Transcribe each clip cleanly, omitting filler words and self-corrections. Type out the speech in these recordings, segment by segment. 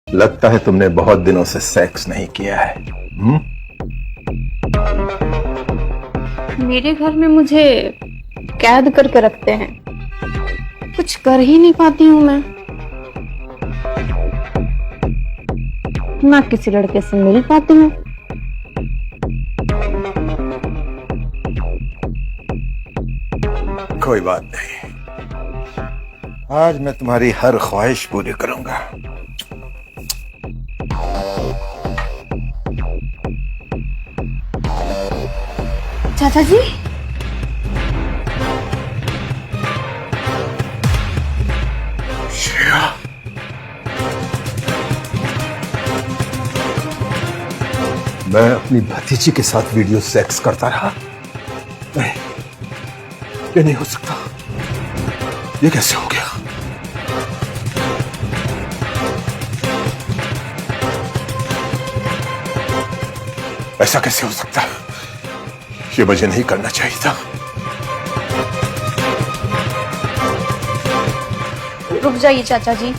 लगता है तुमने बहुत दिनों से सेक्स नहीं किया है। मेरे घर में मुझे कैद करके रखते हैं, कुछ कर ही नहीं पाती हूँ मैं। ना किसी लड़के से मिल पाती हूँ। कोई बात नहीं, आज मैं तुम्हारी हर ख्वाहिश पूरी करूंगा। चाचा जी, श्रेया, मैं अपनी भतीजी के साथ वीडियो सेक्स करता रहा? नहीं, ये नहीं हो सकता। ये कैसे हो गया? ऐसा कैसे हो सकता है? ये मुझे नहीं करना चाहिए था। रुक जाइए चाचा जी।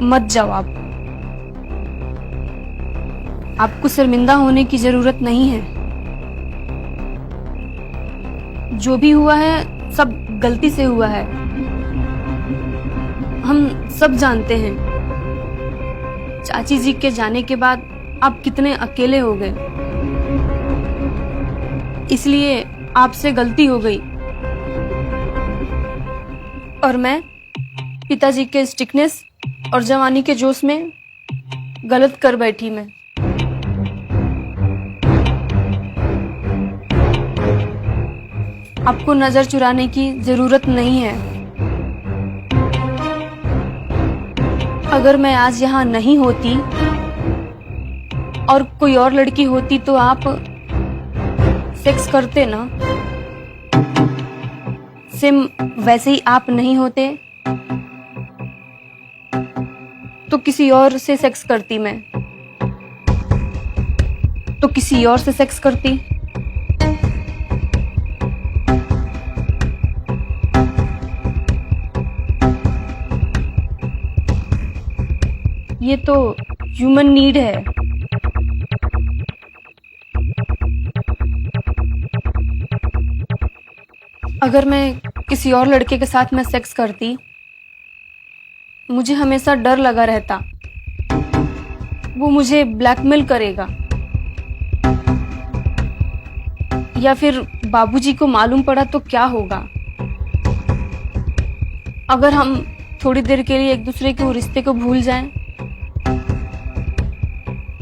मत जाओ आप। आपको शर्मिंदा होने की जरूरत नहीं है। जो भी हुआ है सब गलती से हुआ है। हम सब जानते हैं चाची जी के जाने के बाद आप कितने अकेले हो गए, इसलिए आपसे गलती हो गई और मैं पिताजी के स्टिकनेस और जवानी के जोश में गलत कर बैठी मैं। आपको नजर चुराने की जरूरत नहीं है। अगर मैं आज यहाँ नहीं होती और कोई और लड़की होती तो आप सेक्स करते ना। सेम वैसे ही आप नहीं होते तो किसी और से सेक्स करती मैं, तो किसी और से सेक्स करती। ये तो ह्यूमन नीड है। अगर मैं किसी और लड़के के साथ में सेक्स करती, मुझे हमेशा डर लगा रहता वो मुझे ब्लैकमेल करेगा या फिर बाबूजी को मालूम पड़ा तो क्या होगा। अगर हम थोड़ी देर के लिए एक दूसरे के रिश्ते को भूल जाएं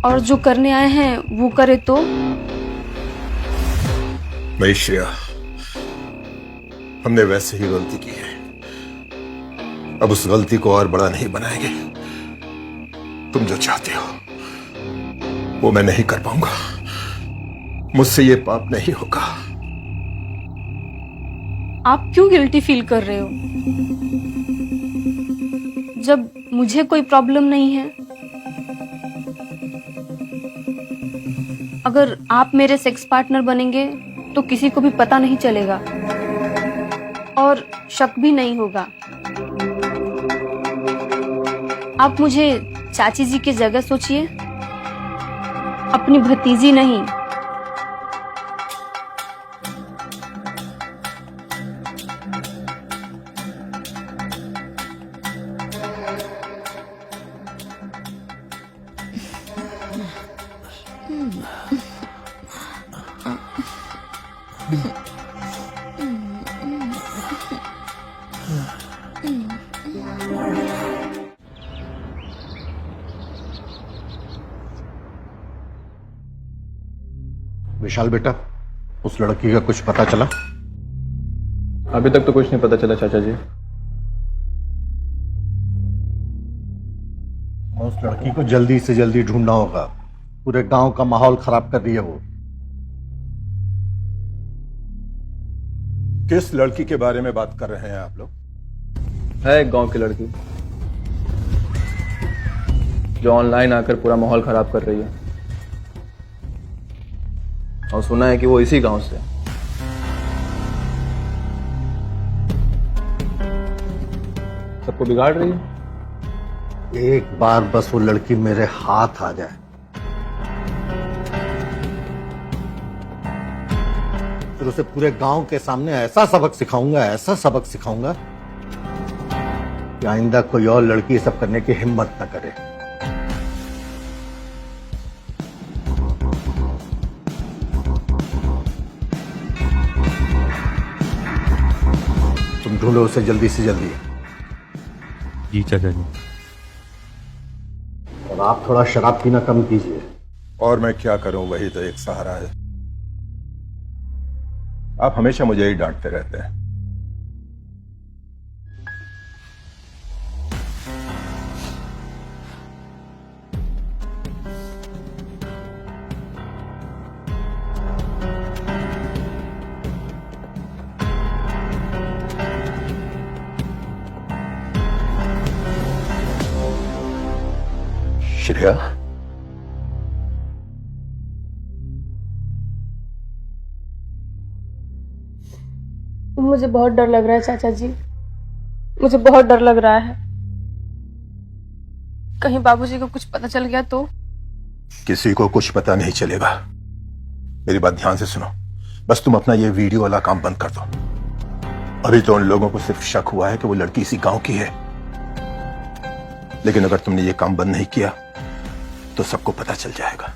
और जो करने आए हैं वो करे तो। नहीं श्रेया, हमने वैसे ही गलती की है। अब उस गलती को और बड़ा नहीं बनाएंगे। तुम जो चाहते हो वो मैं नहीं कर पाऊंगा। मुझसे ये पाप नहीं होगा। आप क्यों गिल्टी फील कर रहे हो जब मुझे कोई प्रॉब्लम नहीं है? अगर आप मेरे सेक्स पार्टनर बनेंगे तो किसी को भी पता नहीं चलेगा और शक भी नहीं होगा। आप मुझे चाची जी की जगह सोचिए, अपनी भतीजी नहीं। विशाल बेटा, उस लड़की का कुछ पता चला? अभी तक तो कुछ नहीं पता चला चाचा जी। उस लड़की को जल्दी से जल्दी ढूंढना होगा। पूरे गांव का माहौल खराब कर रही है वो। किस लड़की के बारे में बात कर रहे हैं आप लोग? है एक गांव की लड़की जो ऑनलाइन आकर पूरा माहौल खराब कर रही है, और सुना है कि वो इसी गांव से। सबको बिगाड़ रही है। एक बार बस वो लड़की मेरे हाथ आ जाए, फिर उसे पूरे गांव के सामने ऐसा सबक सिखाऊंगा कि आइंदा कोई और लड़की ये सब करने की हिम्मत न करे। तुम ढूंढो उसे जल्दी से जल्दी, जी चाचा जी। और आप थोड़ा शराब पीना कम कीजिए। और मैं क्या करूं, वही तो एक सहारा है। आप हमेशा मुझे ही डांटते रहते हैं। श्रेया, मुझे बहुत डर लग रहा है चाचा जी, मुझे बहुत डर लग रहा है। कहीं बाबूजी को कुछ पता चल गया तो? किसी को कुछ पता नहीं चलेगा। मेरी बात ध्यान से सुनो। बस तुम अपना ये वीडियो वाला काम बंद कर दो। अभी तो उन लोगों को सिर्फ शक हुआ है कि वो लड़की इसी गांव की है, लेकिन अगर तुमने ये काम बंद नहीं किया तो सबको पता चल जाएगा।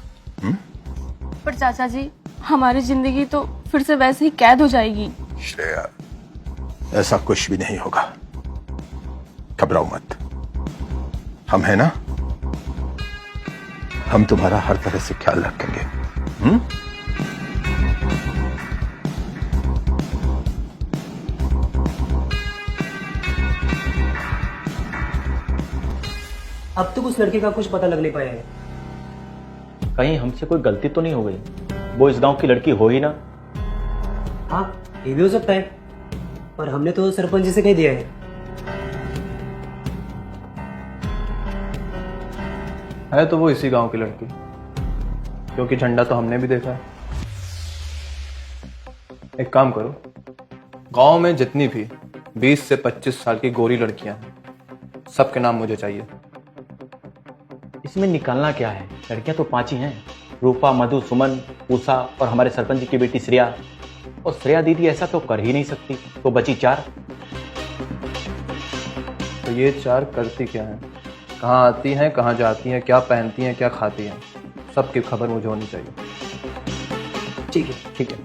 पर चाचा जी, हमारी जिंदगी तो फिर से वैसे ही कैद हो जाएगी। श्रेया, ऐसा कुछ भी नहीं होगा। घबराओ मत, हम हैं ना, हम तुम्हारा हर तरह से ख्याल रखेंगे। अब तक उस लड़के का कुछ पता लग नहीं पाया है। कहीं हमसे कोई गलती तो नहीं हो गई? वो इस गांव की लड़की हो ही ना। हाँ, ये भी हो सकता है, पर हमने तो सरपंच जी से कह दिया है। तो वो इसी गांव की लड़की, क्योंकि झंडा तो हमने भी देखा है। एक काम करो, गांव में जितनी भी 20 से 25 साल की गोरी लड़कियां हैं, सबके नाम मुझे चाहिए। इसमें निकालना क्या है? लड़कियां तो 5 ही हैं, रूपा, मधु, सुमन, उषा और हमारे सरपंच जी की बेटी श्रेया। और श्रेया दीदी ऐसा तो कर ही नहीं सकती, तो बची 4। तो ये 4 करती क्या हैं, कहाँ आती हैं, कहाँ जाती हैं, क्या पहनती हैं, क्या खाती हैं, सबकी खबर मुझे होनी चाहिए। ठीक है। ठीक है।